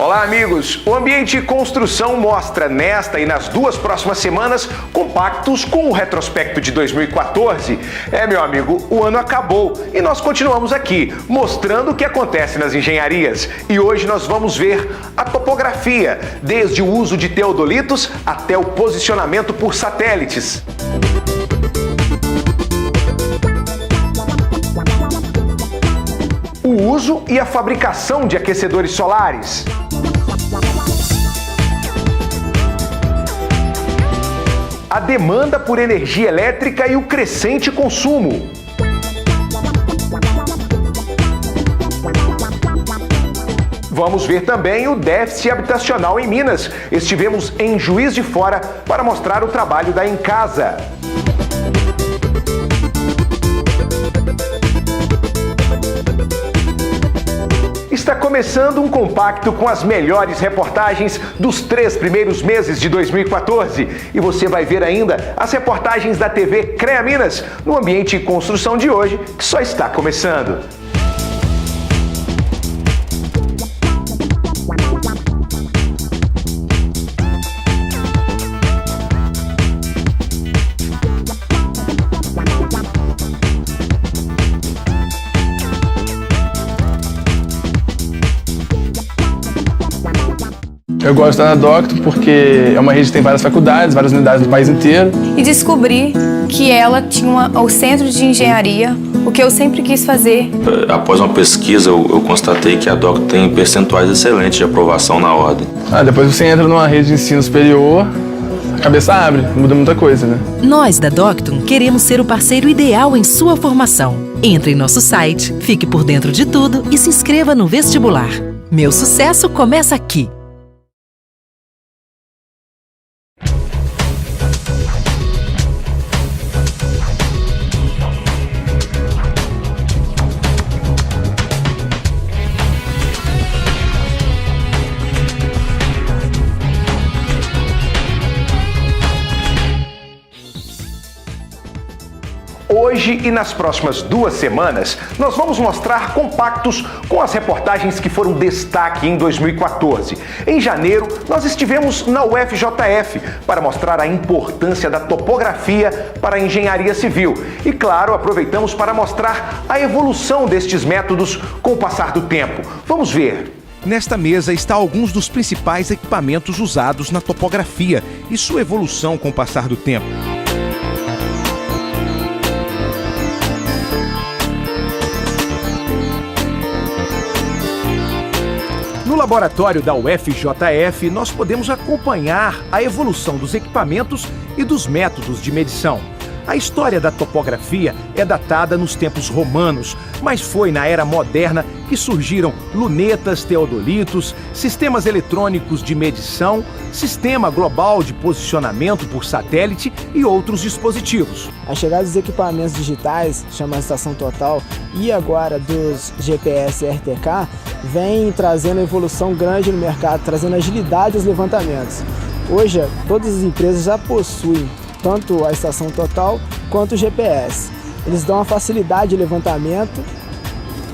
Olá, amigos! O Ambiente Construção mostra nesta e nas duas próximas semanas compactos com o retrospecto de 2014. Meu amigo, o ano acabou e nós continuamos aqui, mostrando o que acontece nas engenharias. E hoje nós vamos ver a topografia, desde o uso de teodolitos até o posicionamento por satélites. O uso e a fabricação de aquecedores solares. A demanda por energia elétrica e o crescente consumo. Vamos ver também o déficit habitacional em Minas. Estivemos em Juiz de Fora para mostrar o trabalho da Em Casa. Está começando um compacto com as melhores reportagens dos 3 primeiros meses de 2014. E você vai ver ainda as reportagens da TV CREA Minas no Ambiente Construção de hoje, que só está começando. Eu gosto de estar na Docton porque é uma rede que tem várias faculdades, várias unidades no país inteiro. E descobri que ela tinha o centro de engenharia, o que eu sempre quis fazer. Após uma pesquisa, eu constatei que a Docton tem percentuais excelentes de aprovação na ordem. Depois você entra numa rede de ensino superior, a cabeça abre, muda muita coisa, né? Nós da Docton queremos ser o parceiro ideal em sua formação. Entre em nosso site, fique por dentro de tudo e se inscreva no vestibular. Meu sucesso começa aqui. Hoje e nas próximas 2 semanas, nós vamos mostrar compactos com as reportagens que foram destaque em 2014. Em janeiro, nós estivemos na UFJF para mostrar a importância da topografia para a engenharia civil. E, claro, aproveitamos para mostrar a evolução destes métodos com o passar do tempo. Vamos ver. Nesta mesa está alguns dos principais equipamentos usados na topografia e sua evolução com o passar do tempo. No laboratório da UFJF, nós podemos acompanhar a evolução dos equipamentos e dos métodos de medição. A história da topografia é datada nos tempos romanos, mas foi na era moderna que surgiram lunetas, teodolitos, sistemas eletrônicos de medição, sistema global de posicionamento por satélite e outros dispositivos. A chegada dos equipamentos digitais, chamada estação total, e agora dos GPS RTK, vem trazendo evolução grande no mercado, trazendo agilidade aos levantamentos. Hoje, todas as empresas já possuem tanto a estação total quanto o GPS. Eles dão uma facilidade de levantamento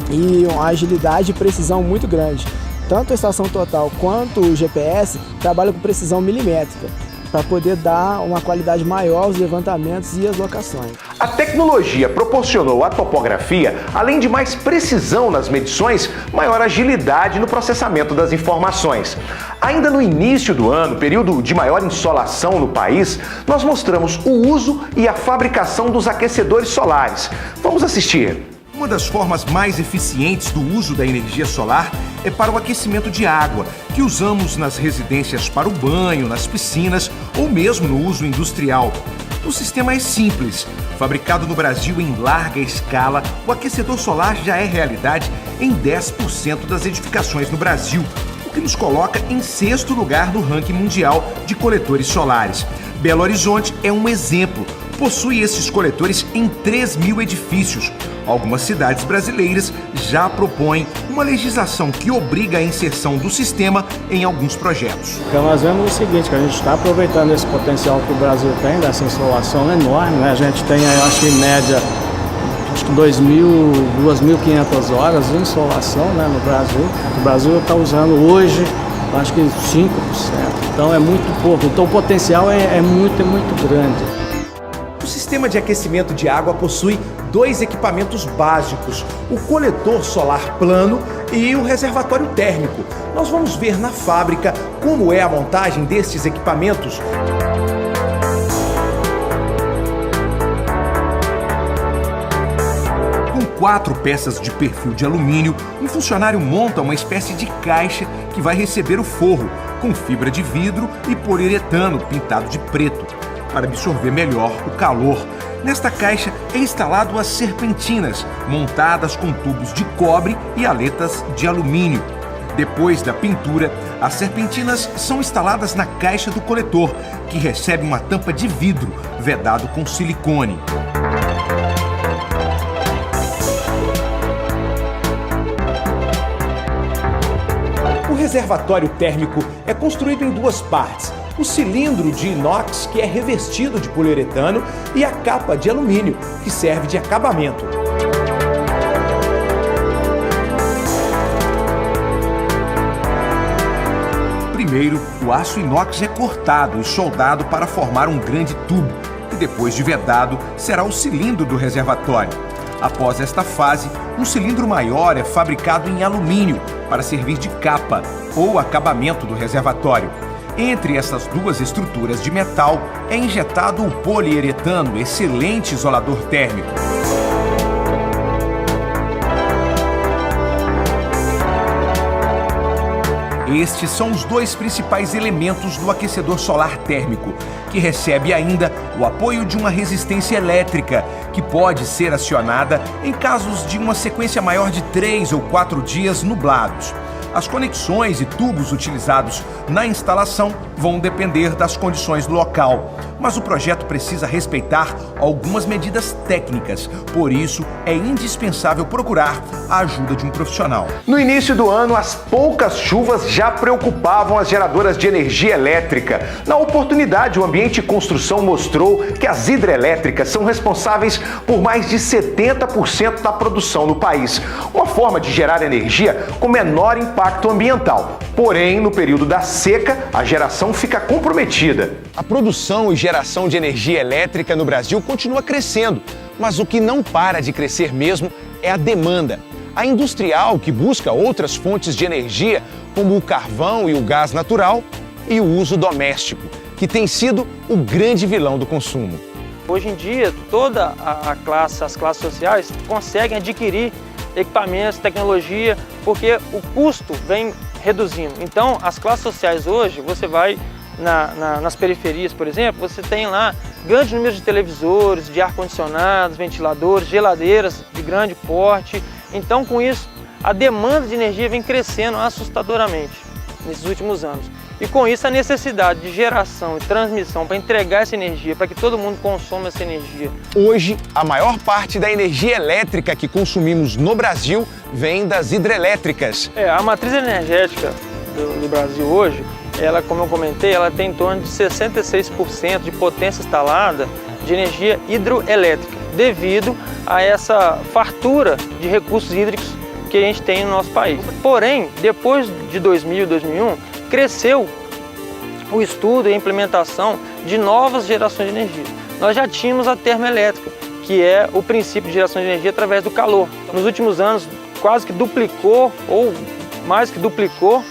e uma agilidade e precisão muito grande. Tanto a estação total quanto o GPS trabalham com precisão milimétrica, para poder dar uma qualidade maior aos levantamentos e às locações. A tecnologia proporcionou à topografia, além de mais precisão nas medições, maior agilidade no processamento das informações. Ainda no início do ano, período de maior insolação no país, nós mostramos o uso e a fabricação dos aquecedores solares. Vamos assistir. Uma das formas mais eficientes do uso da energia solar é para o aquecimento de água, que usamos nas residências para o banho, nas piscinas ou mesmo no uso industrial. O sistema é simples. Fabricado no Brasil em larga escala, o aquecedor solar já é realidade em 10% das edificações no Brasil, o que nos coloca em 6º lugar no ranking mundial de coletores solares. Belo Horizonte é um exemplo. Possui esses coletores em 3.000 edifícios. Algumas cidades brasileiras já propõem uma legislação que obriga a inserção do sistema em alguns projetos. Então nós vemos o seguinte, que a gente está aproveitando esse potencial que o Brasil tem, dessa insolação enorme, né? A gente tem, eu acho, em média, 2.500 horas de insolação, né, no Brasil. O Brasil está usando hoje acho que 5%. Então é muito pouco. Então o potencial é muito grande. O sistema de aquecimento de água possui 2 equipamentos básicos, o coletor solar plano e o reservatório térmico. Nós vamos ver na fábrica como é a montagem destes equipamentos. Com 4 peças de perfil de alumínio, um funcionário monta uma espécie de caixa que vai receber o forro, com fibra de vidro e poliuretano pintado de preto, para absorver melhor o calor. Nesta caixa é instalado as serpentinas, montadas com tubos de cobre e aletas de alumínio. Depois da pintura, as serpentinas são instaladas na caixa do coletor, que recebe uma tampa de vidro vedado com silicone. O reservatório térmico é construído em 2 partes. O cilindro de inox, que é revestido de poliuretano, e a capa de alumínio, que serve de acabamento. Primeiro, o aço inox é cortado e soldado para formar um grande tubo, e depois de vedado, será o cilindro do reservatório. Após esta fase, um cilindro maior é fabricado em alumínio para servir de capa ou acabamento do reservatório. Entre essas 2 estruturas de metal é injetado o poliuretano, excelente isolador térmico. Estes são os 2 principais elementos do aquecedor solar térmico, que recebe ainda o apoio de uma resistência elétrica, que pode ser acionada em casos de uma sequência maior de 3 ou 4 dias nublados. As conexões e tubos utilizados na instalação vão depender das condições do local, mas o projeto precisa respeitar algumas medidas técnicas, por isso é indispensável procurar a ajuda de um profissional. No início do ano, as poucas chuvas já preocupavam as geradoras de energia elétrica. Na oportunidade, o ambiente de construção mostrou que as hidrelétricas são responsáveis por mais de 70% da produção no país. Uma forma de gerar energia com menor impacto ambiental. Porém, no período da seca, a geração fica comprometida. A produção e geração de energia elétrica no Brasil continua crescendo, mas o que não para de crescer mesmo é a demanda. A industrial, que busca outras fontes de energia, como o carvão e o gás natural, e o uso doméstico, que tem sido o grande vilão do consumo. Hoje em dia, toda as classes sociais conseguem adquirir equipamentos, tecnologia, porque o custo vem reduzindo. Então, as classes sociais hoje, você vai nas periferias, por exemplo, você tem lá grandes números de televisores, de ar-condicionados, ventiladores, geladeiras de grande porte. Então, com isso, a demanda de energia vem crescendo assustadoramente nesses últimos anos. E com isso, a necessidade de geração e transmissão para entregar essa energia, para que todo mundo consuma essa energia. Hoje, a maior parte da energia elétrica que consumimos no Brasil vem das hidrelétricas. A matriz energética do Brasil hoje, ela, como eu comentei, ela tem em torno de 66% de potência instalada de energia hidroelétrica, devido a essa fartura de recursos hídricos que a gente tem no nosso país. Porém, depois de 2000 e 2001, cresceu o estudo e a implementação de novas gerações de energia. Nós já tínhamos a termoelétrica, que é o princípio de geração de energia através do calor. Nos últimos anos, quase que duplicou, ou mais que duplicou,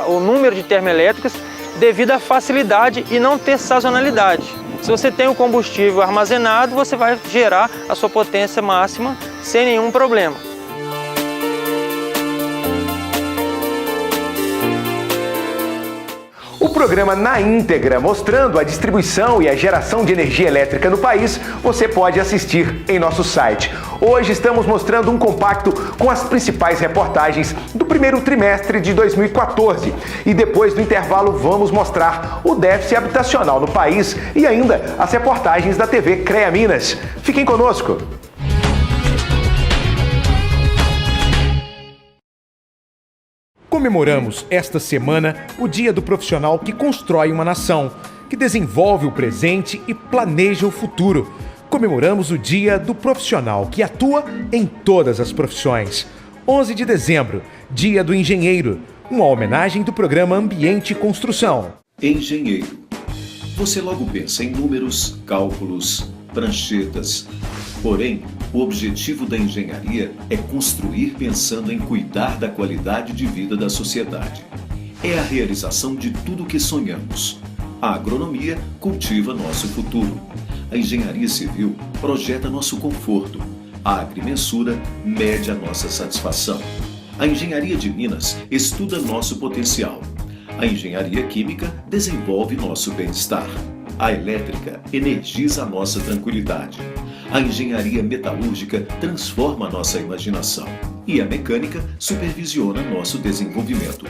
o número de termoelétricas devido à facilidade e não ter sazonalidade. Se você tem o combustível armazenado, você vai gerar a sua potência máxima sem nenhum problema. O programa na íntegra, mostrando a distribuição e a geração de energia elétrica no país, você pode assistir em nosso site. Hoje estamos mostrando um compacto com as principais reportagens do primeiro trimestre de 2014. E depois do intervalo vamos mostrar o déficit habitacional no país e ainda as reportagens da TV CREA Minas. Fiquem conosco! Comemoramos esta semana o Dia do Profissional que constrói uma nação, que desenvolve o presente e planeja o futuro. Comemoramos o Dia do Profissional que atua em todas as profissões. 11 de dezembro, Dia do Engenheiro. uma homenagem do programa Ambiente e Construção. Engenheiro. Você logo pensa em números, cálculos, pranchetas. Porém, o objetivo da engenharia é construir pensando em cuidar da qualidade de vida da sociedade. É a realização de tudo o que sonhamos. A agronomia cultiva nosso futuro. A engenharia civil projeta nosso conforto. A agrimensura mede a nossa satisfação. A engenharia de Minas estuda nosso potencial. A engenharia química desenvolve nosso bem-estar. A elétrica energiza a nossa tranquilidade. A engenharia metalúrgica transforma a nossa imaginação. E a mecânica supervisiona nosso desenvolvimento.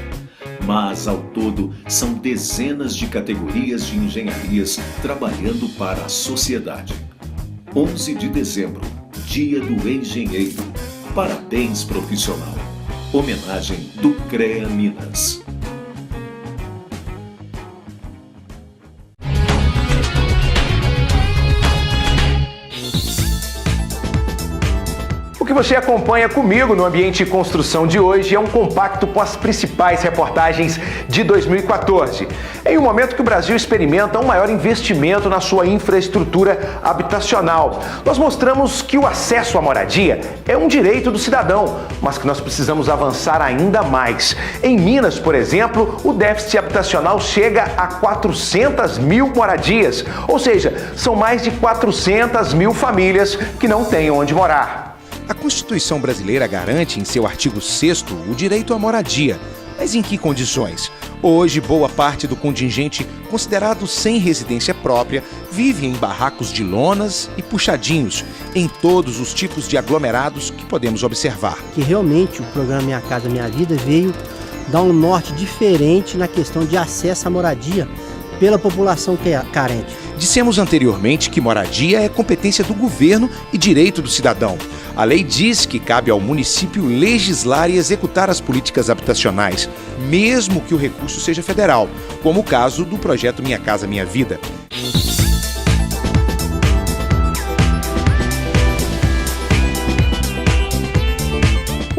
Mas, ao todo, são dezenas de categorias de engenharias trabalhando para a sociedade. 11 de dezembro, Dia do Engenheiro. Parabéns, profissional. Homenagem do CREA Minas. O que você acompanha comigo no Ambiente e Construção de hoje é um compacto com as principais reportagens de 2014. Em um momento que o Brasil experimenta um maior investimento na sua infraestrutura habitacional, nós mostramos que o acesso à moradia é um direito do cidadão, mas que nós precisamos avançar ainda mais. Em Minas, por exemplo, o déficit habitacional chega a 400 mil moradias, ou seja, são mais de 400 mil famílias que não têm onde morar. A Constituição brasileira garante em seu artigo 6º o direito à moradia. Mas em que condições? Hoje, boa parte do contingente considerado sem residência própria vive em barracos de lonas e puxadinhos, em todos os tipos de aglomerados que podemos observar. Que realmente o programa Minha Casa Minha Vida veio dar um norte diferente na questão de acesso à moradia pela população carente. Dissemos anteriormente que moradia é competência do governo e direito do cidadão. A lei diz que cabe ao município legislar e executar as políticas habitacionais, mesmo que o recurso seja federal, como o caso do projeto Minha Casa Minha Vida.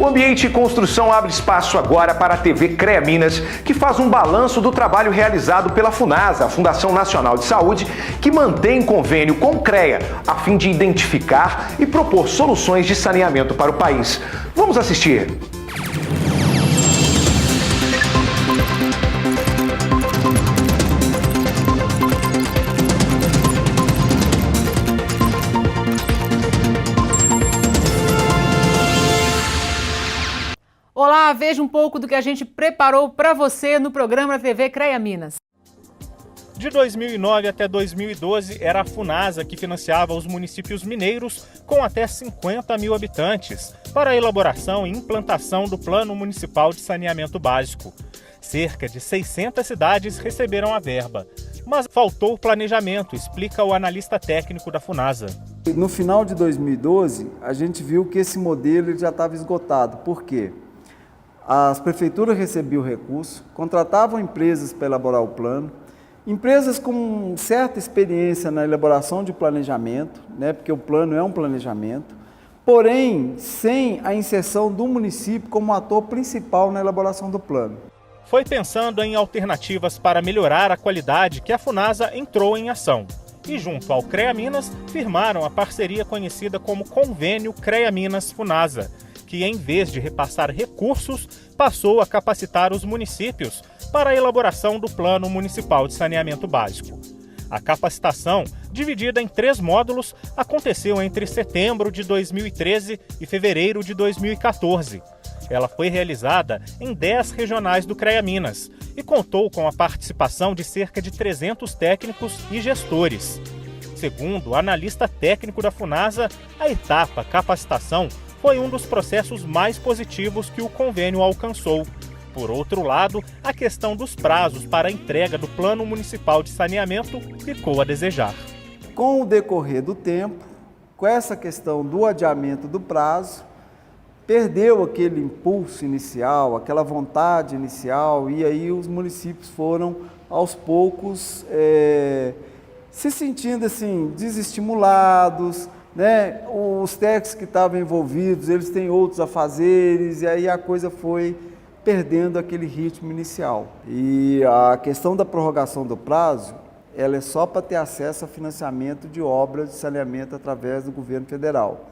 O Ambiente e Construção abre espaço agora para a TV CREA Minas, que faz um balanço do trabalho realizado pela FUNASA, a Fundação Nacional de Saúde, que mantém convênio com o CREA, a fim de identificar e propor soluções de saneamento para o país. Vamos assistir. Olá, veja um pouco do que a gente preparou para você no programa TV CREA Minas. De 2009 até 2012, era a FUNASA que financiava os municípios mineiros com até 50 mil habitantes para a elaboração e implantação do Plano Municipal de Saneamento Básico. Cerca de 600 cidades receberam a verba. Mas faltou planejamento, explica o analista técnico da FUNASA. No final de 2012, a gente viu que esse modelo já estava esgotado. Por quê? As prefeituras recebiam o recurso, contratavam empresas para elaborar o plano, empresas com certa experiência na elaboração de planejamento, né, porque o plano é um planejamento, porém sem a inserção do município como ator principal na elaboração do plano. Foi pensando em alternativas para melhorar a qualidade que a FUNASA entrou em ação. E junto ao CREA Minas, firmaram a parceria conhecida como Convênio CREA Minas-FUNASA, que, em vez de repassar recursos, passou a capacitar os municípios para a elaboração do Plano Municipal de Saneamento Básico. A capacitação, dividida em 3 módulos, aconteceu entre setembro de 2013 e fevereiro de 2014. Ela foi realizada em 10 regionais do CREA Minas e contou com a participação de cerca de 300 técnicos e gestores. Segundo o analista técnico da FUNASA, a etapa capacitação foi um dos processos mais positivos que o convênio alcançou. Por outro lado, a questão dos prazos para a entrega do Plano Municipal de Saneamento ficou a desejar. Com o decorrer do tempo, com essa questão do adiamento do prazo, perdeu aquele impulso inicial, aquela vontade inicial, e aí os municípios foram, aos poucos, se sentindo assim, desestimulados, né? Os técnicos que estavam envolvidos, eles têm outros afazeres, e aí a coisa foi perdendo aquele ritmo inicial. E a questão da prorrogação do prazo, ela é só para ter acesso a financiamento de obras de saneamento através do governo federal.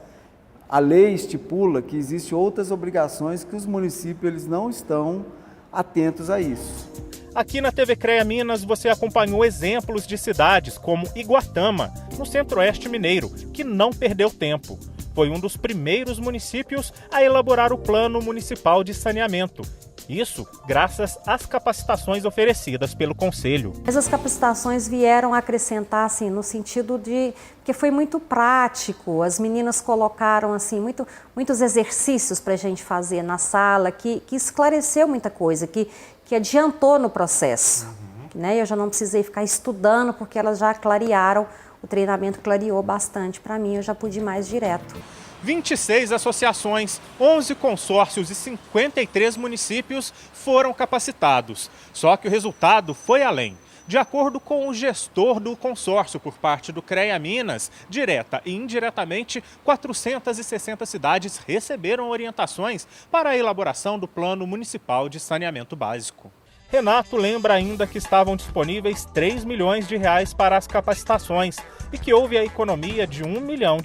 A lei estipula que existem outras obrigações que os municípios eles não estão atentos a isso. Aqui na TV CREA Minas você acompanhou exemplos de cidades como Iguatama, no centro-oeste mineiro, que não perdeu tempo. Foi um dos primeiros municípios a elaborar o Plano Municipal de Saneamento. Isso graças às capacitações oferecidas pelo Conselho. Essas capacitações vieram acrescentar, assim, no sentido de que foi muito prático. As meninas colocaram assim, muitos exercícios para a gente fazer na sala, que esclareceu muita coisa, que adiantou no processo. Né? Eu já não precisei ficar estudando, porque elas já clarearam, o treinamento clareou bastante para mim, eu já pude ir mais direto. 26 associações, 11 consórcios e 53 municípios foram capacitados. Só que o resultado foi além. De acordo com o gestor do consórcio por parte do CREA Minas, direta e indiretamente, 460 cidades receberam orientações para a elaboração do Plano Municipal de Saneamento Básico. Renato lembra ainda que estavam disponíveis R$ 3 milhões para as capacitações e que houve a economia de R$ 1 milhão.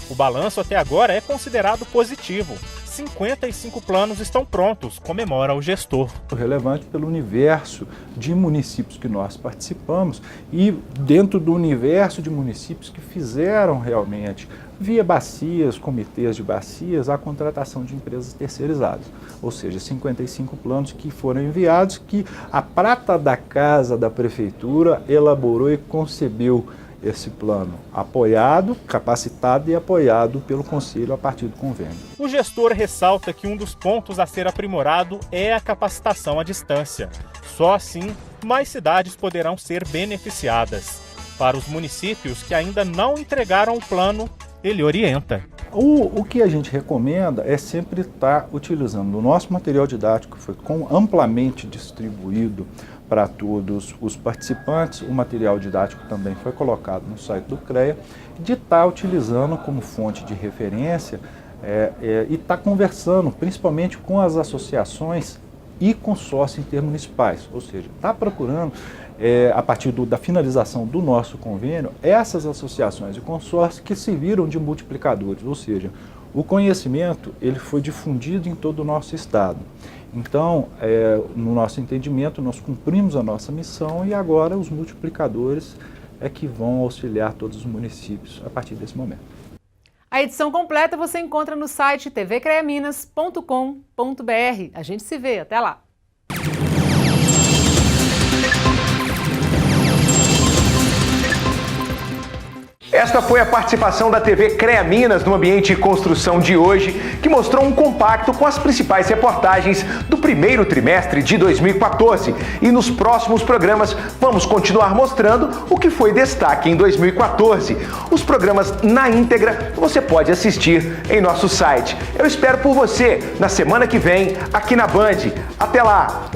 O balanço até agora é considerado positivo. 55 planos estão prontos, comemora o gestor. Relevante pelo universo de municípios que nós participamos e dentro do universo de municípios que fizeram realmente, via bacias, comitês de bacias, a contratação de empresas terceirizadas. Ou seja, 55 planos que foram enviados, que a prata da casa da prefeitura elaborou e concebeu esse plano, apoiado, capacitado e apoiado pelo Conselho a partir do convênio. O gestor ressalta que um dos pontos a ser aprimorado é a capacitação à distância. Só assim, mais cidades poderão ser beneficiadas. Para os municípios que ainda não entregaram o plano, ele orienta. O que a gente recomenda é sempre estar utilizando o nosso material didático, que foi amplamente distribuído para todos os participantes. O material didático também foi colocado no site do CREA, de estar utilizando como fonte de referência e estar conversando principalmente com as associações e consórcios intermunicipais, ou seja, está procurando, a partir da finalização do nosso convênio, essas associações e consórcios que serviram de multiplicadores, ou seja, o conhecimento ele foi difundido em todo o nosso estado. Então, no nosso entendimento, nós cumprimos a nossa missão e agora os multiplicadores é que vão auxiliar todos os municípios a partir desse momento. A edição completa você encontra no site tvcreaminas.com.br. A gente se vê, até lá! Esta foi a participação da TV CREA Minas no Ambiente de Construção de hoje, que mostrou um compacto com as principais reportagens do primeiro trimestre de 2014. E nos próximos programas vamos continuar mostrando o que foi destaque em 2014. Os programas na íntegra você pode assistir em nosso site. Eu espero por você na semana que vem aqui na Band. Até lá!